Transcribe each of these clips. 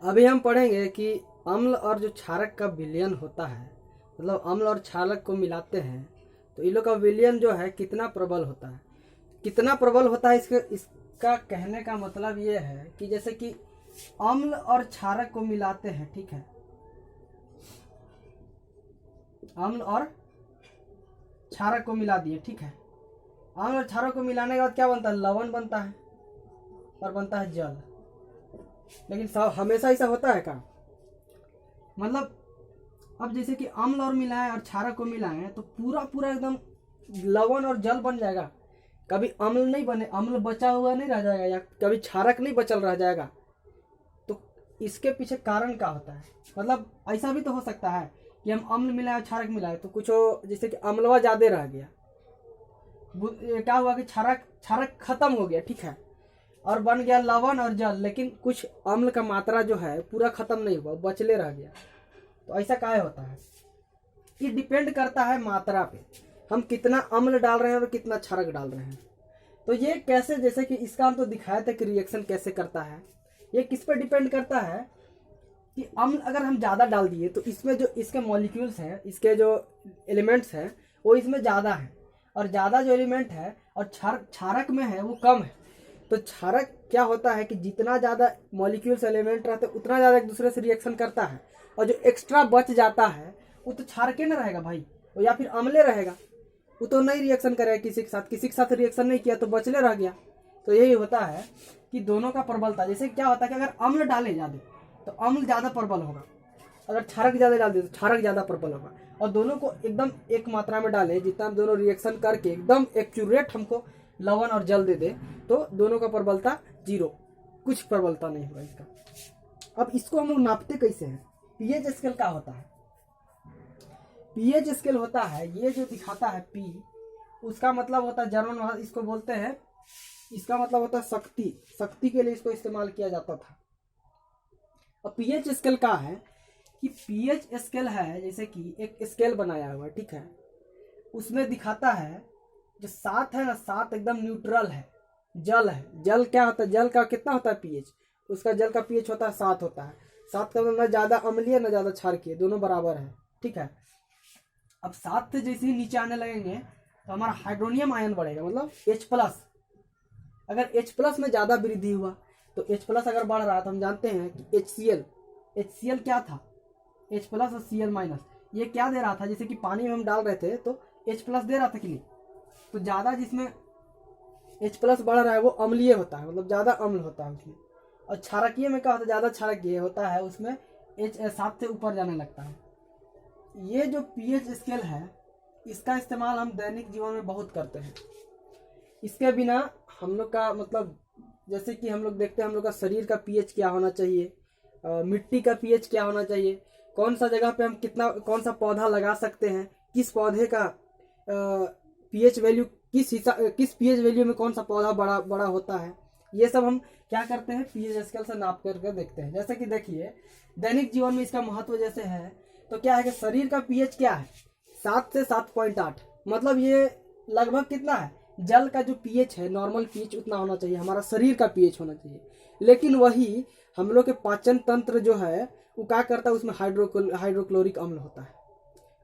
अभी हम पढ़ेंगे कि अम्ल और जो क्षारक का विलयन होता है, मतलब अम्ल और क्षारक को मिलाते हैं तो इन लोग का विलयन जो है कितना प्रबल होता है। कितना प्रबल होता है इसका कहने का मतलब ये है कि जैसे कि अम्ल और क्षारक को मिलाते हैं, ठीक है, अम्ल और क्षारक को मिला दिए, ठीक है। अम्ल और क्षारक को मिलाने के बाद क्या बनता है? लवण बनता है और बनता है जल। लेकिन सब हमेशा ऐसा होता है क्या? मतलब अब जैसे कि अम्ल और मिलाएं और क्षारक को मिलाएं तो पूरा पूरा एकदम लवण और जल बन जाएगा। कभी अम्ल नहीं बने, अम्ल बचा हुआ नहीं रह जाएगा, या कभी क्षारक नहीं बचल रह जाएगा। तो इसके पीछे कारण क्या होता है? मतलब ऐसा भी तो हो सकता है कि हम अम्ल मिलाए और क्षारक मिलाए तो कुछ जैसे कि अम्लवा ज्यादा रह गया, क्या हुआ कि क्षारक क्षारक खत्म हो गया, ठीक है, और बन गया लवण और जल, लेकिन कुछ अम्ल का मात्रा जो है पूरा खत्म नहीं हुआ, बचले रह गया। तो ऐसा काहे होता है? ये डिपेंड करता है मात्रा पे, हम कितना अम्ल डाल रहे हैं और कितना क्षारक डाल रहे हैं। तो ये कैसे, जैसे कि इसका हम तो दिखाया था कि रिएक्शन कैसे करता है। ये किस पे डिपेंड करता है कि अम्ल अगर हम ज़्यादा डाल दिए तो इसमें जो इसके मॉलिक्यूल्स हैं, इसके जो एलिमेंट्स हैं वो इसमें ज़्यादा है, और ज़्यादा जो एलिमेंट है और क्षारक में है वो कम है। तो क्षारक क्या होता है कि जितना ज़्यादा मॉलिक्यूल्स एलिमेंट रहते हैं उतना ज़्यादा एक दूसरे से रिएक्शन करता है, और जो एक्स्ट्रा बच जाता है वो तो क्षारके न रहेगा भाई, वो या फिर अम्ले रहेगा, वो तो नहीं रिएक्शन करेगा किसी के साथ रिएक्शन नहीं किया तो बचले रह गया। तो यही होता है कि दोनों का प्रबलता, जैसे क्या होता है कि अगर अम्ल डाले ज़्यादा तो अम्ल ज़्यादा प्रबल होगा, अगर क्षारक ज़्यादा डाल दे तो क्षारक ज़्यादा प्रबल होगा, और दोनों को एकदम एक मात्रा में डालें जितना हम दोनों रिएक्शन करके एकदम एक्यूरेट हमको लवण और जल दे दे तो दोनों का प्रबलता जीरो, कुछ प्रबलता नहीं होगा इसका। अब इसको हम लोग नापते कैसे हैं? पीएच स्केल क्या होता है? पीएच स्केल होता है, ये जो दिखाता है पी, उसका मतलब होता है जर्मन, इसको बोलते हैं, इसका मतलब होता है शक्ति, शक्ति के लिए इसको इस्तेमाल किया जाता था। अब पीएच स्केल क्या है कि पीएच स्केल है जैसे कि एक स्केल बनाया हुआ है, ठीक है, उसमें दिखाता है जो 7 है ना, 7 एकदम न्यूट्रल है, जल है। जल क्या होता है? जल का कितना होता है पीएच? उसका जल का पीएच होता है 7 होता है। 7 का मतलब न ज़्यादा अम्लीय न ज़्यादा क्षारकीय, दोनों बराबर है, ठीक है। अब 7 से जैसे ही नीचे आने लगेंगे तो हमारा हाइड्रोनियम आयन बढ़ेगा, मतलब H+। अगर H+ में ज़्यादा वृद्धि हुआ तो H+ अगर बढ़ रहा है तो हम जानते हैं कि HCl क्या था? H+ और Cl-, ये क्या दे रहा था? जैसे कि पानी में हम डाल रहे थे तो H+ दे रहा था कि नहीं? तो ज़्यादा जिसमें H+ बढ़ रहा है वो अम्लीय होता है, मतलब ज़्यादा अम्ल होता है उसमें। और क्षारकीय में क्या होता है? ज़्यादा क्षारकीय होता है, उसमें H7 से ऊपर जाने लगता है। ये जो पीएच स्केल है इसका इस्तेमाल हम दैनिक जीवन में बहुत करते हैं। इसके बिना हम लोग का मतलब, जैसे कि हम लोग देखते हैं हम लोग का शरीर का पीएच क्या होना चाहिए, मिट्टी का पीएच क्या होना चाहिए, कौन सा जगह पे हम कितना कौन सा पौधा लगा सकते हैं, किस पौधे का पीएच वैल्यू किस पीएच वैल्यू में कौन सा पौधा बड़ा बड़ा होता है, ये सब हम क्या करते हैं पीएच स्केल से नाप करके देखते हैं। जैसे कि देखिए दैनिक जीवन में इसका महत्व जैसे है तो क्या है कि शरीर का पीएच क्या है? 7 से 7.8, मतलब ये लगभग कितना है? जल का जो पीएच है, नॉर्मल पीएच उतना होना चाहिए, हमारा शरीर का पीएच होना चाहिए। लेकिन वही हम लोग के पाचन तंत्र जो है वो क्या करता है, उसमें हाइड्रोक्लोरिक अम्ल होता है,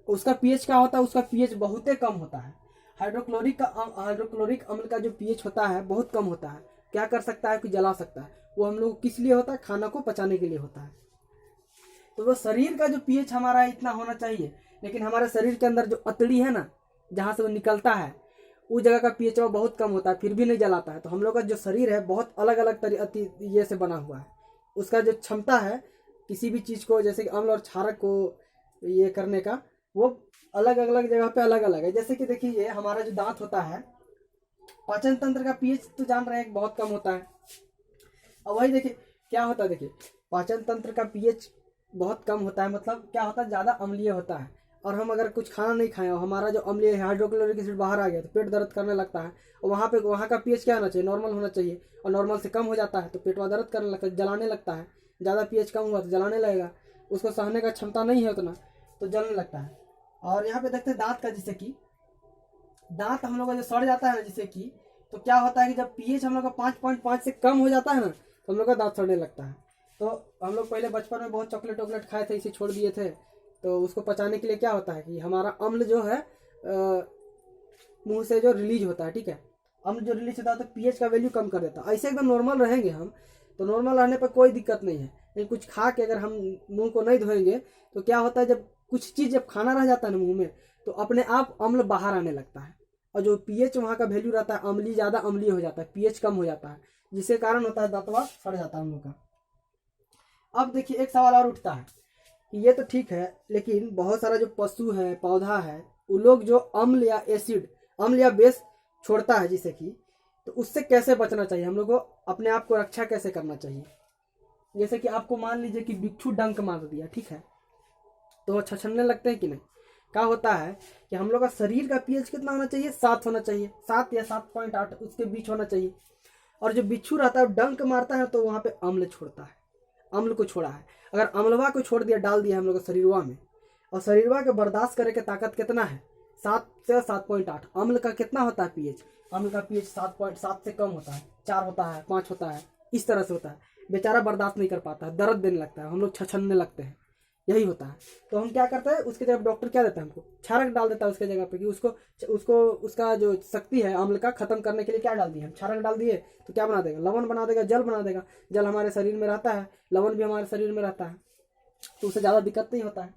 उसका पीएच क्या होता है? उसका पीएच बहुत ही कम होता है। हाइड्रोक्लोरिक अम्ल का जो पीएच होता है बहुत कम होता है। क्या कर सकता है कि जला सकता है। वो हम लोग किस लिए होता है? खाना को पचाने के लिए होता है। तो वो शरीर का जो पीएच हमारा इतना होना चाहिए, लेकिन हमारे शरीर के अंदर जो अतड़ी है ना, जहाँ से वो निकलता है, उस जगह का पीएच वो बहुत कम होता है, फिर भी नहीं जलाता है। तो हम लोग का जो शरीर है बहुत अलग अलग ये से बना हुआ है। उसका जो क्षमता है किसी भी चीज़ को, जैसे कि अम्ल और क्षारक को ये करने का, वो अलग अलग जगह पे अलग अलग है। जैसे कि देखिए हमारा जो दांत होता है, पाचन तंत्र का पीएच तो जान रहे हैं बहुत कम होता है। अब वही देखिए क्या होता है, देखिए पाचन तंत्र का पीएच बहुत कम होता है, मतलब क्या होता है? ज़्यादा अम्लीय होता है। और हम अगर कुछ खाना नहीं खाए और हमारा जो अम्लीय हाइड्रोक्लोरिक एसिड बाहर आ गया तो पेट दर्द करने लगता है। और वहाँ का पीएच क्या होना चाहिए? नॉर्मल होना चाहिए, और नॉर्मल से कम हो जाता है तो पेट में दर्द करने लगता है, जलाने लगता है। ज़्यादा पीएच कम हुआ तो जलाने लगेगा, उसको सहने का क्षमता नहीं है उतना तो जलने लगता है। और यहाँ पे देखते हैं दांत का, जैसे कि दांत हम लोग का जो सड़ जाता है ना, जैसे कि तो क्या होता है कि जब पीएच हम लोग का 5.5 से कम हो जाता है ना तो हम लोग का दांत सड़ने लगता है। तो हम लोग पहले बचपन में बहुत चॉकलेट वॉकलेट खाए थे, इसे छोड़ दिए थे, तो उसको पचाने के लिए क्या होता है कि हमारा अम्ल जो है मुंह से जो रिलीज होता है, ठीक है, अम्ल जो रिलीज होता है तो पीएच का वैल्यू कम कर देता है। ऐसे एकदम नॉर्मल रहेंगे हम तो नॉर्मल रहने पर कोई दिक्कत नहीं है, लेकिन कुछ खा के अगर हम मुंह को नहीं धोएंगे तो क्या होता है, जब कुछ चीज़ जब खाना रह जाता है ना मुंह में तो अपने आप अम्ल बाहर आने लगता है, और जो पीएच वहाँ का वैल्यू रहता है अम्लीय, ज़्यादा अम्लीय हो जाता है, पीएच कम हो जाता है, जिसके कारण होता है दांतवा सड़ जाता है हम लोग का। अब देखिए एक सवाल और उठता है कि ये तो ठीक है, लेकिन बहुत सारा जो पशु है, पौधा है, वो लोग जो अम्ल या एसिड, अम्ल या बेस छोड़ता है जिसे कि, तो उससे कैसे बचना चाहिए, हम लोग को अपने आप को रक्षा कैसे करना चाहिए। जैसे कि आपको मान लीजिए कि बिच्छू डंक मार दिया, ठीक है, तो वो छछलने लगते हैं कि नहीं। क्या होता है कि हम लोग का शरीर का पीएच कितना होना चाहिए, 7 होना चाहिए, 7 या 7.8 उसके बीच होना चाहिए। और जो बिच्छू रहता है डंक मारता है तो वहाँ पे अम्ल छोड़ता है, अम्ल को छोड़ा है। अगर अम्लवा को छोड़ दिया, डाल दिया हम लोग शरीरवा में, और शरीरवा के बर्दाश्त करे के ताकत कितना है, 7 से 7.8। अम्ल का कितना होता है पीएच, अम्ल का पीएच 7.7 से कम होता है, 4 होता है, 5 होता है, इस तरह से होता है। बेचारा बर्दाश्त नहीं कर पाता है, दर्द देने लगता है, हम लोग छछलने लगते हैं, यही होता है। तो हम क्या करते हैं, उसके जगह डॉक्टर क्या देता है हमको, क्षारक डाल देता है उसके जगह पे, कि उसको उसका जो शक्ति है अम्ल का खत्म करने के लिए क्या डाल दिए हम, क्षारक डाल दिए तो क्या बना देगा, लवण बना देगा, जल बना देगा। जल हमारे शरीर में रहता है, लवण भी हमारे शरीर में रहता है, तो उससे ज़्यादा दिक्कत नहीं होता है।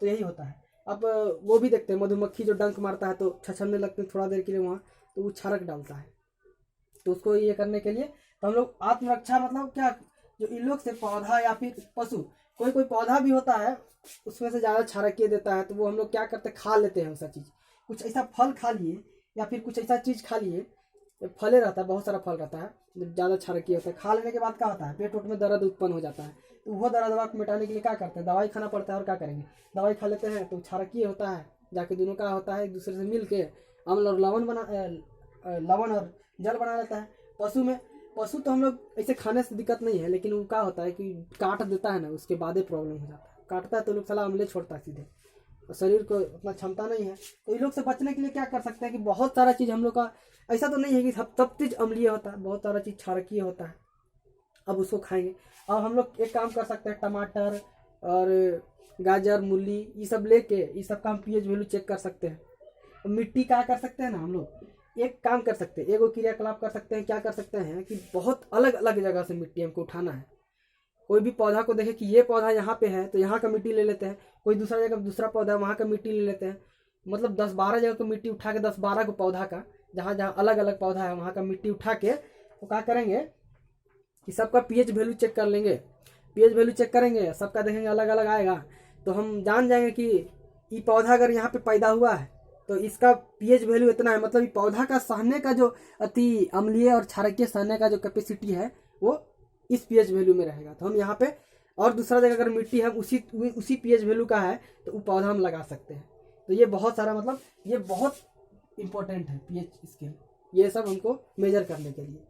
तो यही होता है। अब वो भी देखते हैं, मधुमक्खी जो डंक मारता है तो छछलने लगते हैं थोड़ा देर के लिए वहाँ, तो वो क्षारक डालता है। तो उसको ये करने के लिए तो हम लोग आत्मरक्षा मतलब क्या, जो इन लोग से पौधा या फिर पशु, कोई कोई पौधा भी होता है उसमें से ज़्यादा क्षारकीय देता है, तो वो हम लोग क्या करते हैं, खा लेते हैं वैसा चीज़। कुछ ऐसा फल खा लिए या फिर कुछ ऐसा चीज़ खा लिए, फले रहता है, बहुत सारा फल रहता है जब ज़्यादा क्षारकीय होता है, खा लेने के बाद क्या होता है, पेट में दर्द उत्पन्न हो जाता है। तो वो दर्द को मिटाने के लिए क्या करते हैं, दवाई खाना पड़ता है। और क्या करेंगे, दवाई खा लेते हैं तो क्षारकीय होता है, जाके दोनों का होता है एक दूसरे से मिल के अम्ल और लवण और जल बना लेता है। पशु तो हम लोग ऐसे खाने से दिक्कत नहीं है, लेकिन वो क्या होता है कि काट देता है ना, उसके बाद ही प्रॉब्लम हो जाता है। काटता है तो लोग साला अम्ले छोड़ता है सीधे, और शरीर को उतना क्षमता नहीं है। तो इन लोग से बचने के लिए क्या कर सकते हैं कि बहुत सारा चीज़ हम लोग का, ऐसा तो नहीं है कि सब चीज़ अम्लीय होता है, बहुत सारा चीज़ क्षारकीय होता है। अब उसको खाएंगे। अब हम लोग एक काम कर सकते हैं, टमाटर और गाजर, मूली, ये सब लेके ये सब का हम पीएच वैल्यू चेक कर सकते हैं। मिट्टी क्या कर सकते हैं ना, हम लोग एक काम कर सकते हैं, एगो क्रियाकलाप कर सकते हैं। क्या कर सकते हैं कि बहुत अलग अलग जगह से मिट्टी हमको उठाना है। कोई भी पौधा को देखे कि ये पौधा यहाँ पे है तो यहाँ का मिट्टी ले लेते हैं, कोई दूसरा जगह दूसरा पौधा है वहाँ का मिट्टी ले लेते हैं। मतलब 10-12 जगह को मिट्टी उठा के, 10-12 को पौधा का, जहाँ जहाँ अलग अलग पौधा है वहाँ का मिट्टी उठा के तो क्या करेंगे कि सबका पीएच वैल्यू चेक कर लेंगे। पीएच वैल्यू चेक करेंगे, सबका देखेंगे अलग अलग आएगा, तो हम जान जाएंगे कि ये पौधा अगर यहाँ पे पैदा हुआ है तो इसका पीएच वैल्यू इतना है। मतलब ये पौधा का सहने का जो अति अम्लीय और क्षारकीय सहने का जो कैपेसिटी है वो इस पीएच वैल्यू में रहेगा। तो हम यहाँ पे और दूसरा जगह अगर मिट्टी है उसी पीएच वैल्यू का है तो वो पौधा हम लगा सकते हैं। तो ये बहुत सारा, मतलब ये बहुत इंपॉर्टेंट है पीएच स्केल, ये सब हमको मेजर करने के लिए।